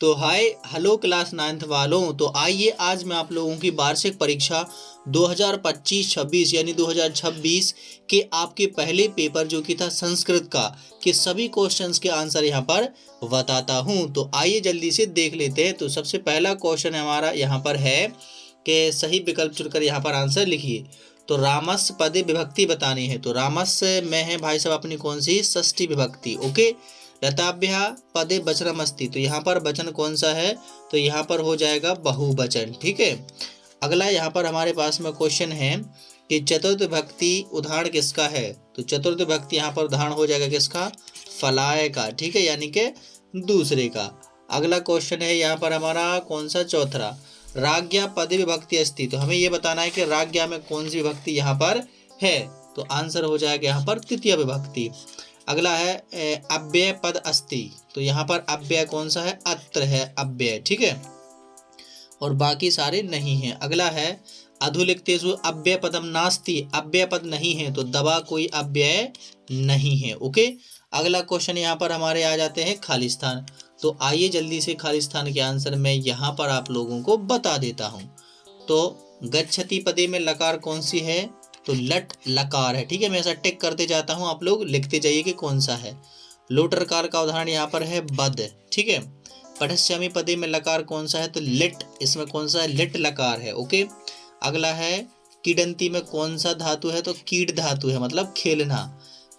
तो hi hello class 9th वालों। तो आइए आज मैं आप लोगों की वार्षिक परीक्षा 2025-26 यानी 2026 के आपके पहले पेपर जो कि था संस्कृत का के सभी क्वेश्चंस के आंसर यहाँ पर बताता हूँ। तो आइए जल्दी से देख लेते हैं। तो सबसे पहला क्वेश्चन हमारा यहाँ पर है कि सही विकल्प चुनकर यहाँ पर आंसर लिखिए। तो रामस पदे विभक्ति बतानी है। तो रामस में है भाई साहब अपनी कौन सी षष्ठी विभक्ति। ओके। लताभ्या पदे वचनमस्ति। तो यहाँ पर वचन कौन सा है? तो यहाँ पर हो जाएगा बहुवचन। ठीक है। अगला यहाँ पर हमारे पास में क्वेश्चन है कि चतुर्थ विभक्ति उदाहरण किसका है? तो चतुर्थ विभक्ति यहाँ पर उदाहरण हो जाएगा किसका? फलाय का। ठीक है, यानी कि दूसरे का। अगला क्वेश्चन है यहाँ पर हमारा कौन सा? चौथा। राज्ञा पदे विभक्ति अस्ति। तो हमें ये बताना है कि राज्ञा में कौन सी विभक्ति यहाँ पर है। तो आंसर हो जाएगा यहाँ पर तृतीय विभक्ति। अगला है अव्यय पद अस्ति। तो यहाँ पर अव्यय कौन सा है? अत्र है अव्यय। ठीक है, और बाकी सारे नहीं हैं। अगला है अधुलिखितेषु अव्यय पदम नास्ति। अव्यय पद नहीं है तो दवा कोई अव्यय नहीं है। ओके। अगला क्वेश्चन यहाँ पर हमारे आ जाते हैं खालिस्तान। तो आइए जल्दी से खालिस्तान के आंसर मैं यहाँ पर आप लोगों को बता देता हूँ। तो गच्छति पदे में लकार कौन सी है? तो लट लकार है। ठीक है, मैं ऐसा टिक करते जाता हूँ, आप लोग लिखते जाइए कि कौन सा है। लोटरकार का उदाहरण यहाँ पर है बद। ठीक है। पठश्यामी पदे में लकार कौन सा है? तो लिट। इसमें कौन सा है? लिट लकार है। ओके। अगला है कीडंती में कौन सा धातु है? तो कीट धातु है, मतलब खेलना।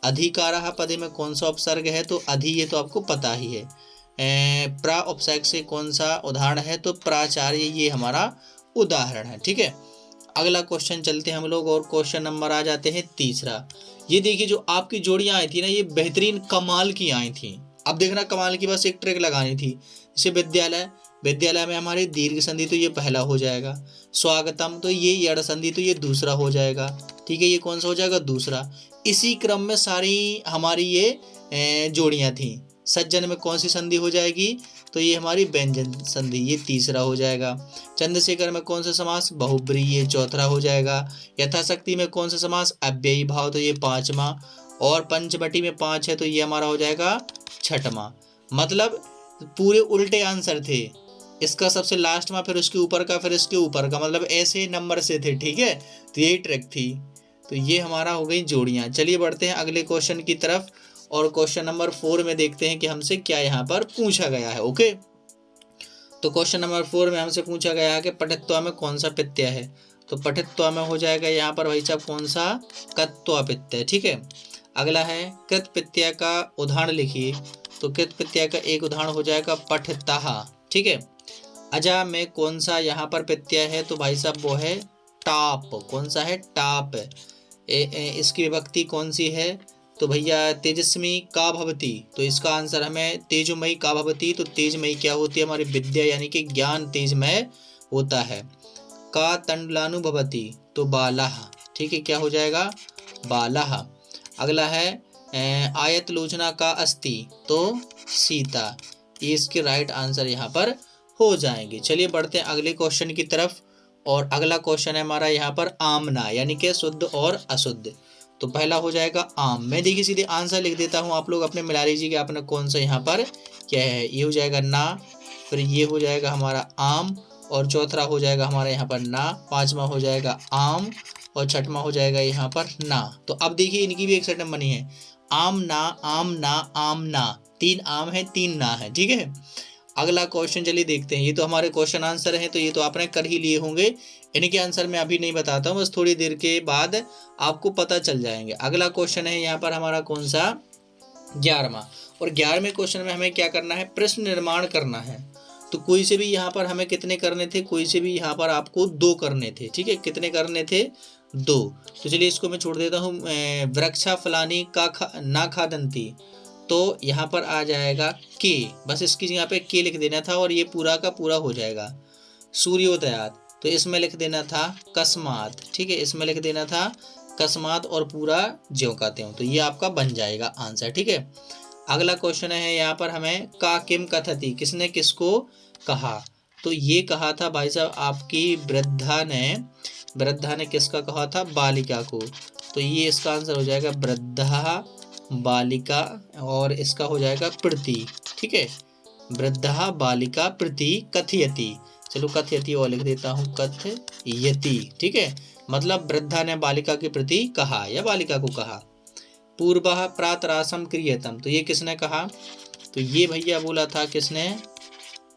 अधिकारः पदे में कौन सा उपसर्ग है? तो अधि, ये तो आपको पता ही है। प्रा उपसर्ग से कौन सा उदाहरण है? तो प्राचार्य, ये हमारा उदाहरण है। ठीक है। अगला क्वेश्चन चलते हैं हम लोग और क्वेश्चन नंबर आ जाते हैं तीसरा। ये देखिए जो आपकी जोड़ियां आई थी ना, ये बेहतरीन कमाल की आई थी। अब देखना कमाल की, बस एक ट्रिक लगानी थी। जैसे विद्यालय, विद्यालय में हमारी दीर्घ संधि, तो ये पहला हो जाएगा। स्वागतम, तो ये यड़ संधि, तो ये दूसरा हो जाएगा। ठीक है, ये कौन सा हो जाएगा? दूसरा। इसी क्रम में सारी हमारी ये जोड़ियां थी। सज्जन में कौन सी संधि हो जाएगी? तो ये हमारी व्यंजन संधि, ये तीसरा हो जाएगा। चंद्रशेखर में कौन सा समास? बहुब्री, ये चौथा हो जाएगा। यथाशक्ति में कौन सा समास? अव्ययी भाव, तो ये पांचवा। और पंचवटी में 5 है तो ये हमारा हो जाएगा छठवां। मतलब पूरे उल्टे आंसर थे। इसका सबसे लास्ट में, फिर उसके ऊपर का, फिर इसके ऊपर का, मतलब ऐसे नंबर से थे। ठीक है, तो यही ट्रिक थी। तो ये हमारा हो गई जोड़ियां। चलिए बढ़ते हैं अगले क्वेश्चन की तरफ और क्वेश्चन नंबर 4 में देखते हैं कि हमसे क्या यहाँ पर पूछा गया है। ओके। तो क्वेश्चन नंबर 4 में हमसे पूछा गया है कि पठित्वा में कौन सा प्रत्यय है? तो पठित्वा में हो जाएगा यहाँ पर भाई साहब कौन सा? कत्वा प्रत्यय। ठीक है। अगला है कृत प्रत्यय का उदाहरण लिखिए। तो कृत प्रत्यय का एक उदाहरण हो जाएगा पठितः। ठीक है। अजा में कौन सा यहाँ पर प्रत्यय है? तो भाई साहब वो है टाप। कौन सा है? टाप। इसकी विभक्ति कौन सी है? तो भैया तेजस्वी का भवती। तो इसका आंसर हमें तेजोमयी का भवती। तो तेजमयी क्या होती है? हमारी विद्या, यानी कि ज्ञान तेजमय होता है। का तंडुलानु भवती, तो बालः। ठीक है, क्या हो जाएगा? बालः। अगला है आयत लोचना का अस्ति, तो सीता। ये इसके राइट आंसर यहाँ पर हो जाएंगे। चलिए बढ़ते हैं अगले क्वेश्चन की तरफ और अगला क्वेश्चन है हमारा यहाँ पर आमना, यानी कि शुद्ध और अशुद्ध। तो पहला हो जाएगा आम। मैं देखिए सीधे आंसर लिख देता हूँ, आप लोग अपने मिला लीजिए कि आपने कौन सा यहाँ पर क्या है। ये हो जाएगा ना, फिर ये हो जाएगा हमारा आम, और चौथा हो जाएगा हमारा यहाँ पर ना, पांचवा हो जाएगा आम, और छठवां हो जाएगा यहाँ पर ना। तो अब देखिए इनकी भी एक सेटअप बनी है, आम ना आम ना आम ना। 3 आम है 3 ना है। ठीक है। अगला क्वेश्चन चलिए देखते हैं। ये तो हमारे क्वेश्चन आंसर हैं, तो ये तो आपने कर ही लिए होंगे। इनके आंसर मैं अभी नहीं बताता हूँ, बस थोड़ी देर के बाद आपको पता चल जाएंगे। अगला क्वेश्चन है यहाँ पर हमारा कौन सा? 11वां। और 11वें क्वेश्चन में हमें क्या करना है? प्रश्न निर्माण करना है। तो कोई से भी यहाँ पर हमें कितने करने थे? कोई से भी यहाँ पर आपको 2 करने थे। ठीक है, कितने करने थे? 2। तो चलिए इसको मैं छोड़ देता हूँ। वृक्षा फलानी का ना खादंती, तो यहाँ पर आ जाएगा के। बस इसकी जगह पे के लिख देना था और ये पूरा का पूरा हो जाएगा। सूर्योदयात, तो इसमें लिख देना था कस्मात। ठीक है, इसमें लिख देना था कस्मात और पूरा ज्यों का त्यों। तो ये आपका बन जाएगा आंसर। ठीक है। अगला क्वेश्चन है यहाँ पर हमें का किम कथति, किसने किसको कहा? तो ये कहा था भाई साहब आपकी वृद्धा ने किसका कहा था? बालिका को। तो ये इसका आंसर हो जाएगा वृद्धा बालिका, और इसका हो जाएगा प्रति। ठीक है, वृद्धा बालिका प्रति कथयति। चलो कथयति और लिख देता हूँ, कथयति। ठीक है, मतलब वृद्धा ने बालिका के प्रति कहा या बालिका को कहा। पूर्वः प्रातरासम क्रियतम, तो ये किसने कहा? तो ये भैया बोला था किसने?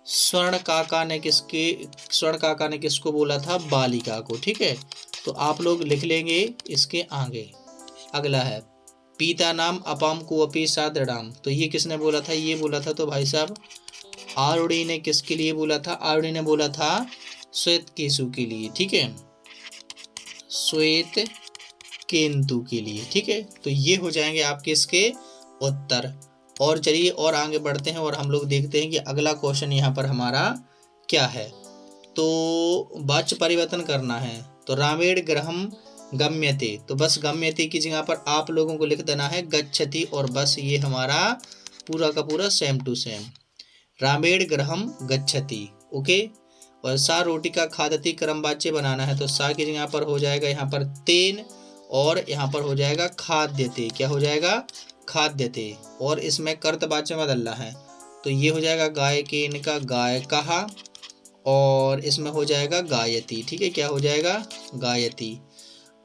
स्वर्ण काका ने किसको बोला था? बालिका को। ठीक है, तो आप लोग लिख लेंगे इसके आगे। अगला है पीता नाम अपाम कुअपी सादृढ़ाम, तो ये किसने बोला था? ये बोला था तो भाई साहब आरुणि ने किसके लिए बोला था? आरुणि ने बोला था श्वेत केशु के लिए। ठीक है, श्वेत केंतु के लिए। ठीक है, तो ये हो जाएंगे आपके इसके उत्तर। और चलिए और आगे बढ़ते हैं और हम लोग देखते हैं कि अगला क्वेश्चन यहाँ पर हमारा क्या है। तो वाच्य परिवर्तन करना है, तो रामेण गृहम गम्यते, तो बस गम्यते की जगह पर आप लोगों को लिख देना है गच्छति, और बस ये हमारा पूरा का पूरा सेम टू सेम रामेण गृहम गच्छति। ओके, और सा रोटिका खादति क्रम वाच्य बनाना है, तो सा की जगह पर हो जाएगा यहाँ पर तेन, और यहाँ पर हो जाएगा खाद्यते। क्या हो जाएगा? खाद्यते। और इसमें कर्तवाच्य में बदलना है, तो ये हो जाएगा गाय के इनका गाय कहा, और इसमें हो जाएगा गायती। ठीक है, क्या हो जाएगा? गायती।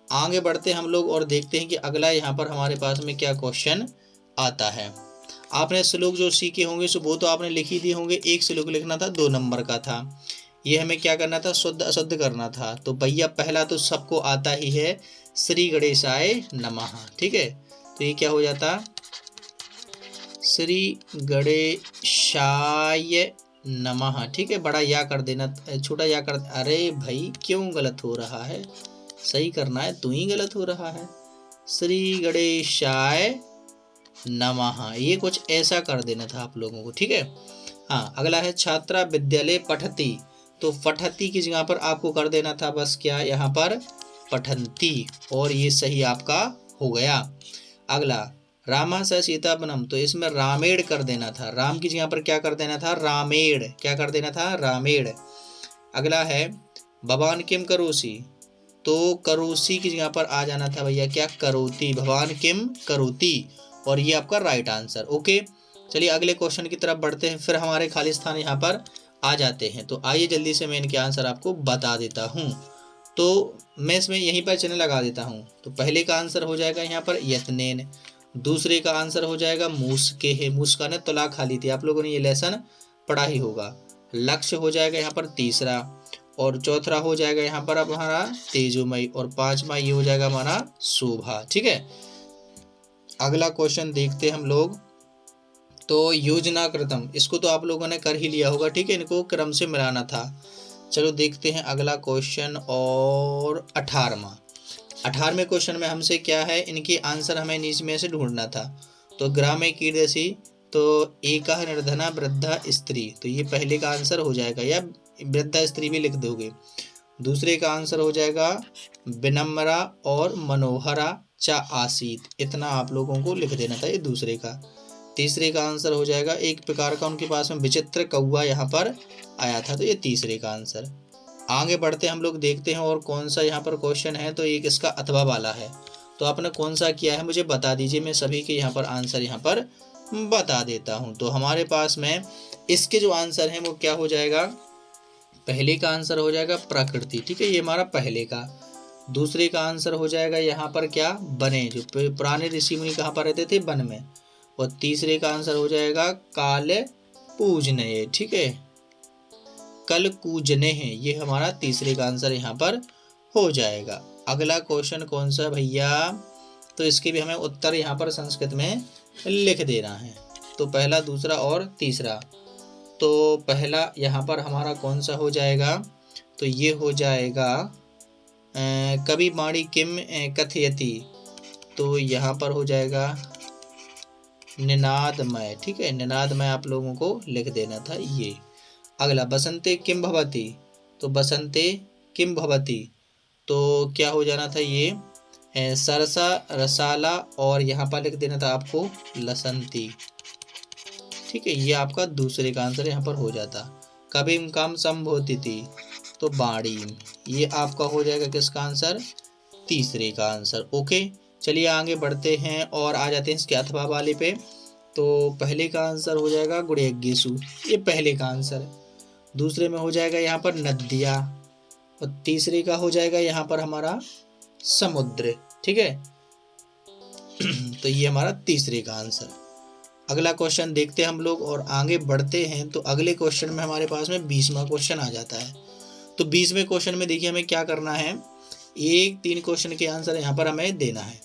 आगे बढ़ते हम लोग और देखते हैं कि अगला यहाँ पर हमारे पास में क्या क्वेश्चन आता है। आपने श्लोक जो सीखे होंगे सो वो तो आपने लिख ही दिए होंगे। एक श्लोक लिखना था, 2 नंबर का था। ये हमें क्या करना था? शुद्ध अशुद्ध करना था। तो भैया पहला तो सबको आता ही है, श्री गणेशाय नमः। ठीक है, तो ये क्या हो जाता? श्री गणेशाय नमः। ठीक है, बड़ा या कर देना, छोटा या कर। अरे भाई क्यों गलत हो रहा है? सही करना है, तू ही गलत हो रहा है। श्री गणेशाय नमः, ये कुछ ऐसा कर देना था आप लोगों को। ठीक है, हाँ। अगला है छात्रा विद्यालय पठती, तो पठती की जगह पर आपको कर देना था बस क्या? यहाँ पर पठंती, और ये सही आपका हो गया। अगला रामा स सीता बनम, तो इसमें रामेण कर देना था। राम की जगह पर क्या कर देना था? रामेण। क्या कर देना था? रामेण। अगला है भवान किम करोसी, तो करोसी की जगह पर आ जाना था भैया क्या? करोती। भवान किम करोती, और ये आपका राइट आंसर। ओके, चलिए अगले क्वेश्चन की तरफ बढ़ते हैं, फिर हमारे खाली स्थान यहाँ पर आ जाते हैं। तो आइए जल्दी से मैं इनके आंसर आपको बता देता हूँ। तो मैं इसमें यहीं पर चिन्ह लगा देता हूँ। तो पहले का आंसर हो जाएगा यहाँ पर यत्नेन, दूसरे का आंसर हो जाएगा मूसके है, मूसका ने तुला खा ली थी। आप लोगों ने ये लेसन पढ़ा ही होगा। लक्ष्य हो जाएगा यहाँ पर तीसरा, और चौथा हो जाएगा यहाँ पर अब हमारा तेजोमयी, और 5वां ये हो जाएगा हमारा शोभा। ठीक है, अगला क्वेश्चन देखते हैं हम लोग। तो योजना कृतम, इसको तो आप लोगों ने कर ही लिया होगा। ठीक है, इनको क्रम से मिलाना था। चलो देखते हैं अगला क्वेश्चन, और 18वें क्वेश्चन में हमसे क्या है? इनके आंसर हमें नीचे में से ढूंढना था। तो ग्रामे कीर्दसी, तो एका निर्धना वृद्धा स्त्री, तो ये पहले का आंसर हो जाएगा, या वृद्धा स्त्री भी लिख दोगे। दूसरे का आंसर हो जाएगा विनम्रा और मनोहरा चा आसीत, इतना आप लोगों को लिख देना था, ये दूसरे का। तीसरे का आंसर हो जाएगा एक प्रकार का उनके पास में विचित्र कौवा यहाँ पर आया था, तो ये तीसरे का आंसर। आगे बढ़ते हम लोग देखते हैं और कौन सा यहाँ पर क्वेश्चन है। तो एक इसका अथवा वाला है, तो आपने कौन सा किया है मुझे बता दीजिए, मैं सभी के यहाँ पर आंसर यहाँ पर बता देता हूँ। तो हमारे पास में इसके जो आंसर हैं वो क्या हो जाएगा? पहले का आंसर हो जाएगा प्रकृति। ठीक है, ये हमारा पहले का। दूसरे का आंसर हो जाएगा यहाँ पर क्या? बने, जो पुराने ऋषि मुनि कहाँ पर रहते थे? वन में। और तीसरे का आंसर हो जाएगा काल पूजने। ठीक है, कल कूजने हैं, ये हमारा तीसरे का आंसर यहाँ पर हो जाएगा। अगला क्वेश्चन कौन सा भैया? तो इसके भी हमें उत्तर यहाँ पर संस्कृत में लिख देना है। तो पहला, दूसरा और तीसरा। तो पहला यहाँ पर हमारा कौन सा हो जाएगा? तो ये हो जाएगा कवि वाणी किम कथयति, तो यहाँ पर हो जाएगा निनादमय। ठीक है, निनादमय आप लोगों को लिख देना था ये। अगला बसंते किम भवति, तो बसंते किम भवति, तो क्या हो जाना था? ये सरसा रसाला, और यहाँ पर लिख देना था आपको लसंती। ठीक है, ये आपका दूसरे का आंसर यहाँ पर हो जाता। कभी काम संभोती थी, तो बाड़ी, ये आपका हो जाएगा किसका आंसर? तीसरे का आंसर। ओके, चलिए आगे बढ़ते हैं और आ जाते हैं इसके अथवा वाले पे। तो पहले का आंसर हो जाएगा गुड़ेगेसु, ये पहले का आंसर है। दूसरे में हो जाएगा यहाँ पर नदिया, और तीसरे का हो जाएगा यहाँ पर हमारा समुद्र। ठीक है, तो ये हमारा तीसरे का आंसर। अगला क्वेश्चन देखते हैं हम लोग और आगे बढ़ते हैं। तो अगले क्वेश्चन में हमारे पास में 20वां क्वेश्चन आ जाता है। तो 20वें क्वेश्चन में देखिए हमें क्या करना है, 3 क्वेश्चन के आंसर यहाँ पर हमें देना है।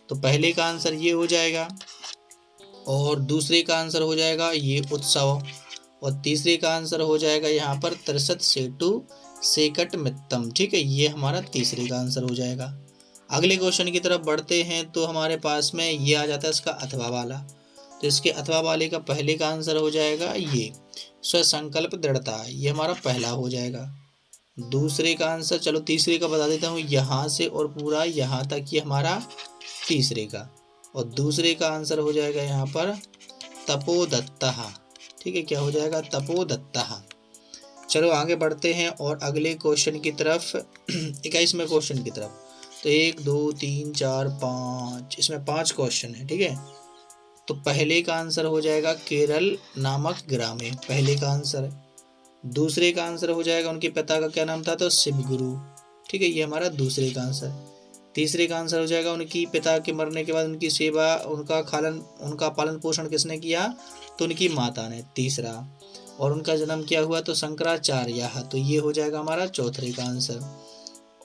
तो पहले का आंसर ये हो जाएगा, और दूसरे का आंसर हो जाएगा ये उत्सव, और तीसरे का आंसर हो जाएगा यहाँ पर त्रिशत सेतु सेकट मित्तम। ठीक है, ये हमारा तीसरे का आंसर हो जाएगा। अगले क्वेश्चन की तरफ बढ़ते हैं। तो हमारे पास में ये आ जाता है इसका अथवा वाला। तो इसके अथवा वाले का पहले का आंसर हो जाएगा ये स्वसंकल्प दृढ़ता, ये हमारा पहला हो जाएगा। दूसरे का आंसर, चलो तीसरे का बता देता हूँ, यहाँ से और पूरा यहाँ तक ये हमारा तीसरे का, और दूसरे का आंसर हो जाएगा यहाँ पर तपोदत्तः। ठीक है, क्या हो जाएगा, तपोदत्तः। चलो आगे बढ़ते हैं और अगले क्वेश्चन की तरफ, 21वें क्वेश्चन की तरफ। तो 1 2 3 4 5, इसमें 5 क्वेश्चन है। ठीक है, तो पहले का आंसर हो जाएगा केरल नामक ग्राम है, पहले का आंसर है। दूसरे का आंसर हो जाएगा उनके पिता का क्या नाम था, तो शिव गुरु। ठीक है, ये हमारा दूसरे का आंसर है। तीसरे का आंसर हो जाएगा उनकी पिता के मरने के बाद उनकी सेवा, उनका पालन पोषण किसने किया, तो उनकी माता ने, तीसरा। और उनका जन्म क्या हुआ, तो शंकराचार्य, तो ये हो जाएगा हमारा चौथे का आंसर।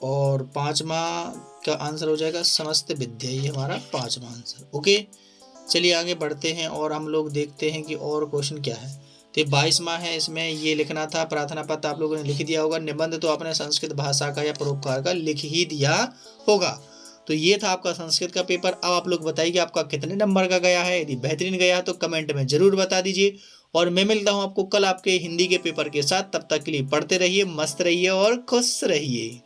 और 5वां का आंसर हो जाएगा समस्त विद्या, ये हमारा 5वां आंसर। ओके, चलिए आगे बढ़ते हैं और हम लोग देखते हैं कि और क्वेश्चन क्या है। तो 22वां है, इसमें ये लिखना था, प्रार्थना पत्र आप लोगों ने लिख दिया होगा, निबंध तो आपने संस्कृत भाषा का या परोपकार का लिख ही दिया होगा। तो ये था आपका संस्कृत का पेपर। अब आप लोग बताइए कि आपका कितने नंबर का गया है। यदि बेहतरीन गया तो कमेंट में जरूर बता दीजिए, और मैं मिलता हूँ आपको कल आपके हिंदी के पेपर के साथ। तब तक के लिए पढ़ते रहिए, मस्त रहिए और खुश रहिए।